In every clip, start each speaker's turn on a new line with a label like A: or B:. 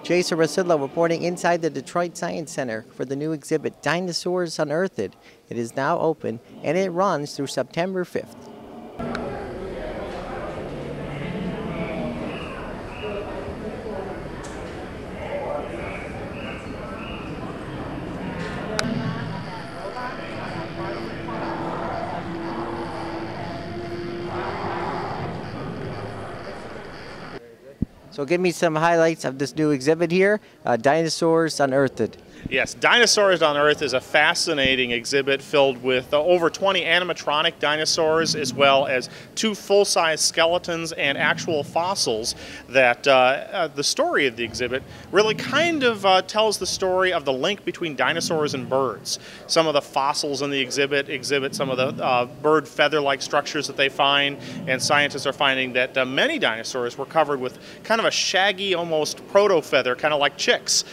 A: Jason Rzucidlo reporting inside the Detroit Science Center for the new exhibit Dinosaurs Unearthed. It is now open and it runs through September 5th. So give me some highlights of this new exhibit here, Dinosaurs Unearthed.
B: Yes, Dinosaurs Unearthed is a fascinating exhibit filled with over 20 animatronic dinosaurs as well as 2 full-size skeletons and actual fossils that the story of the exhibit really kind of tells the story of the link between dinosaurs and birds. Some of the fossils in the exhibit some of the bird feather-like structures that they find, and scientists are finding that many dinosaurs were covered with kind of a shaggy, almost proto-feather, kind of like chicks.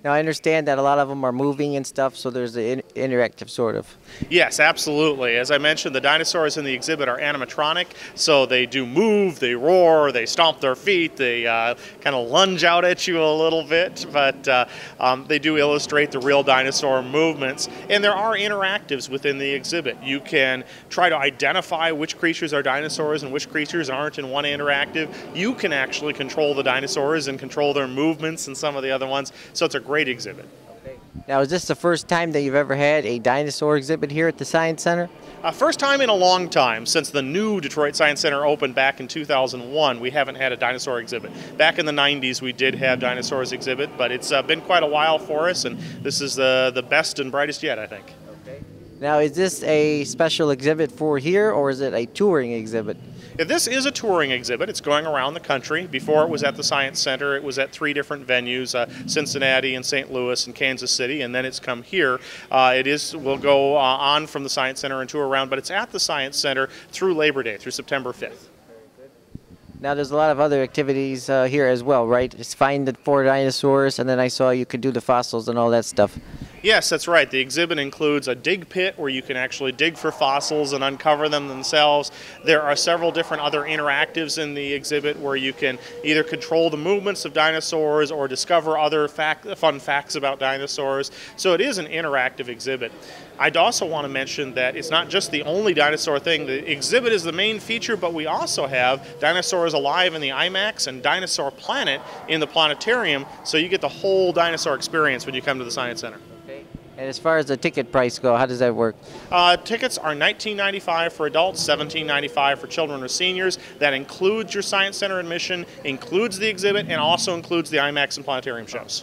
A: Now, I understand that a lot of them are moving and stuff, so there's an interactive sort of.
B: Yes, absolutely. As I mentioned, the dinosaurs in the exhibit are animatronic, so they do move, they roar, they stomp their feet, they kind of lunge out at you a little bit, but they do illustrate the real dinosaur movements. And there are interactives within the exhibit. You can try to identify which creatures are dinosaurs and which creatures aren't in one interactive. You can actually control the dinosaurs and control their movements and some of the other ones, so it's a great exhibit.
A: Okay. Now, is this the first time that you've ever had a dinosaur exhibit here at the Science Center?
B: First time in a long time. Since the new Detroit Science Center opened back in 2001, we haven't had a dinosaur exhibit. Back in the 90s, we did have dinosaurs exhibit, but it's been quite a while for us, and this is the best and brightest yet, I think.
A: Okay. Now, is this a special exhibit for here, or is it a touring exhibit?
B: If this is a touring exhibit, it's going around the country. Before it was at the Science Center, it was at 3 different venues, Cincinnati and St. Louis and Kansas City, and then it's come here. Will go on from the Science Center and tour around, but it's at the Science Center through Labor Day, through September 5th.
A: Now, there's a lot of other activities here as well, right? Just find the 4 dinosaurs, and then I saw you could do the fossils and all that stuff.
B: Yes, that's right. The exhibit includes a dig pit where you can actually dig for fossils and uncover them themselves. There are several different other interactives in the exhibit where you can either control the movements of dinosaurs or discover other fun facts about dinosaurs. So it is an interactive exhibit. I'd also want to mention that it's not just the only dinosaur thing. The exhibit is the main feature, but we also have Dinosaurs Alive in the IMAX and Dinosaur Planet in the planetarium, so you get the whole dinosaur experience when you come to the Science Center.
A: And as far as the ticket price go, how does that work?
B: Tickets are $19.95 for adults, $17.95 for children or seniors. That includes your Science Center admission, includes the exhibit, and also includes the IMAX and planetarium shows.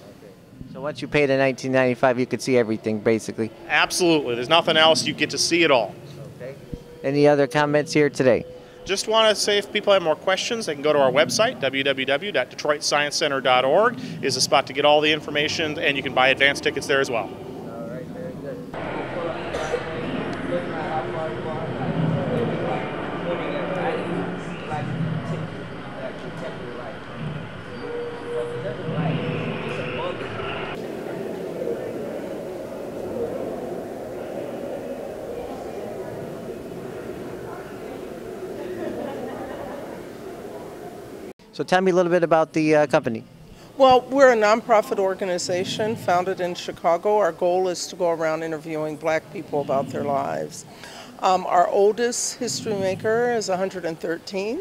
A: So once you pay the $19.95, you could see everything, basically?
B: Absolutely. There's nothing else. You get to see it all.
A: Okay. Any other comments here today?
B: Just want to say if people have more questions, they can go to our website, www.detroitsciencecenter.org is a spot to get all the information, and you can buy advance tickets there as well.
A: So tell me a little bit about the company.
C: Well, we're a nonprofit organization founded in Chicago. Our goal is to go around interviewing Black people about their lives. Our oldest history maker is 113,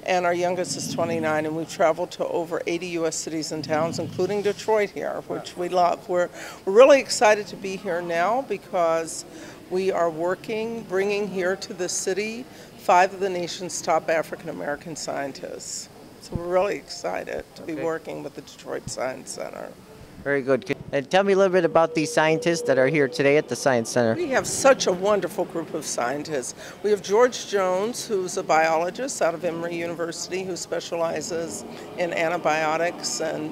C: and our youngest is 29, and we've traveled to over 80 U.S. cities and towns, including Detroit here, which we love. We're really excited to be here now because we are bringing here to the city 5 of the nation's top African-American scientists. So we're really excited to be working with the Detroit Science Center.
A: Very good. And tell me a little bit about these scientists that are here today at the Science Center.
C: We have such a wonderful group of scientists. We have George Jones, who's a biologist out of Emory University, who specializes in antibiotics and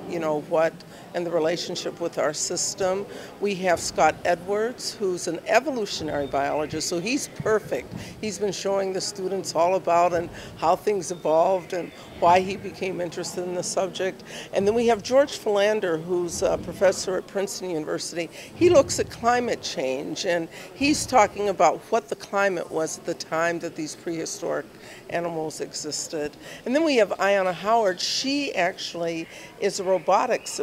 C: and the relationship with our system. We have Scott Edwards, who's an evolutionary biologist, so he's perfect. He's been showing the students all about and how things evolved and why he became interested in the subject. And then we have George Philander, who's a professor at Princeton University. He looks at climate change, and he's talking about what the climate was at the time that these prehistoric animals existed. And then we have Ayanna Howard. She actually is a robotics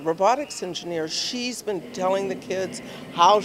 C: engineer. She's been telling the kids how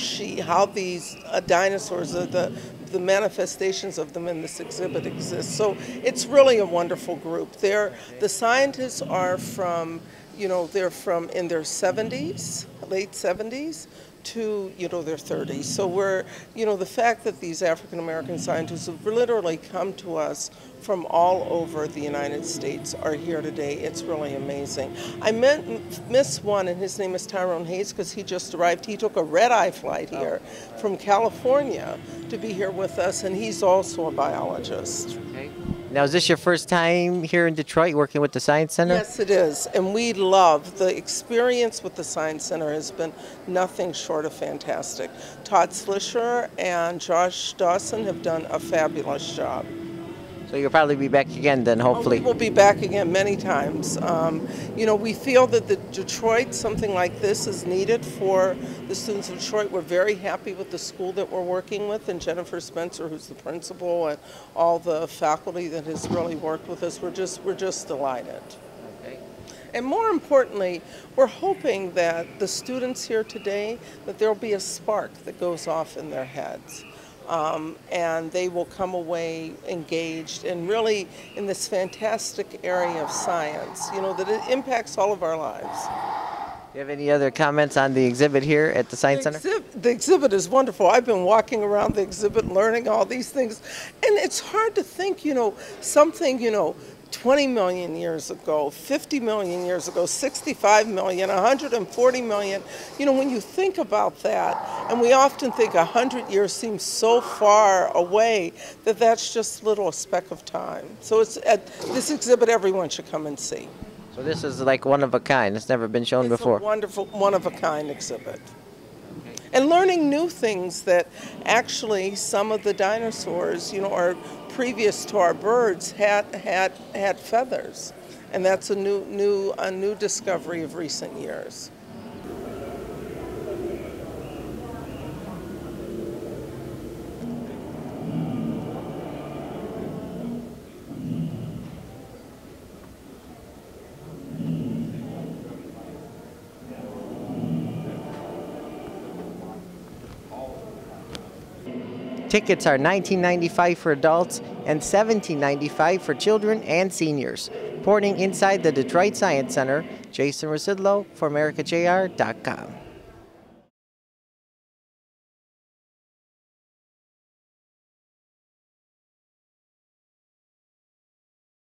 C: these dinosaurs are the manifestations of them in this exhibit exist. So it's really a wonderful group. The scientists are from, they're from in their 70s, late 70s, to their 30s. So we're, the fact that these African American scientists have literally come to us from all over the United States are here today. It's really amazing. I missed one, and his name is Tyrone Hayes, because he just arrived. He took a red-eye flight here from California to be here with us, and he's also a biologist.
A: Okay. Now, is this your first time here in Detroit working with the Science Center?
C: Yes, it is, and we love the experience with the Science Center. Has been nothing short of fantastic. Todd Slisher and Josh Dawson have done a fabulous job.
A: So you'll probably be back again then, hopefully.
C: We will be back again many times. We feel that Detroit, something like this is needed for the students of Detroit. We're very happy with the school that we're working with, and Jennifer Spencer, who's the principal, and all the faculty that has really worked with us. We're just delighted.
A: Okay.
C: And more importantly, we're hoping that the students here today, that there'll be a spark that goes off in their heads. And they will come away engaged and really in this fantastic area of science, that it impacts all of our lives.
A: Do you have any other comments on the exhibit here at the Science Center?
C: The exhibit is wonderful. I've been walking around the exhibit learning all these things, and it's hard to think, something, 20 million years ago, 50 million years ago, 65 million, 140 million. When you think about that, and we often think 100 years seems so far away that that's just a little speck of time. So it's at this exhibit everyone should come and see.
A: So this is like one of a kind. It's never been shown before.
C: It's a wonderful, one-of-a-kind exhibit. And learning new things that actually some of the dinosaurs, are previous to our birds had feathers, and that's a new discovery of recent years.
A: Tickets are $19.95 for adults and $17.95 for children and seniors. Reporting inside the Detroit Science Center, Jason Rzucidlo for AmericaJR.com.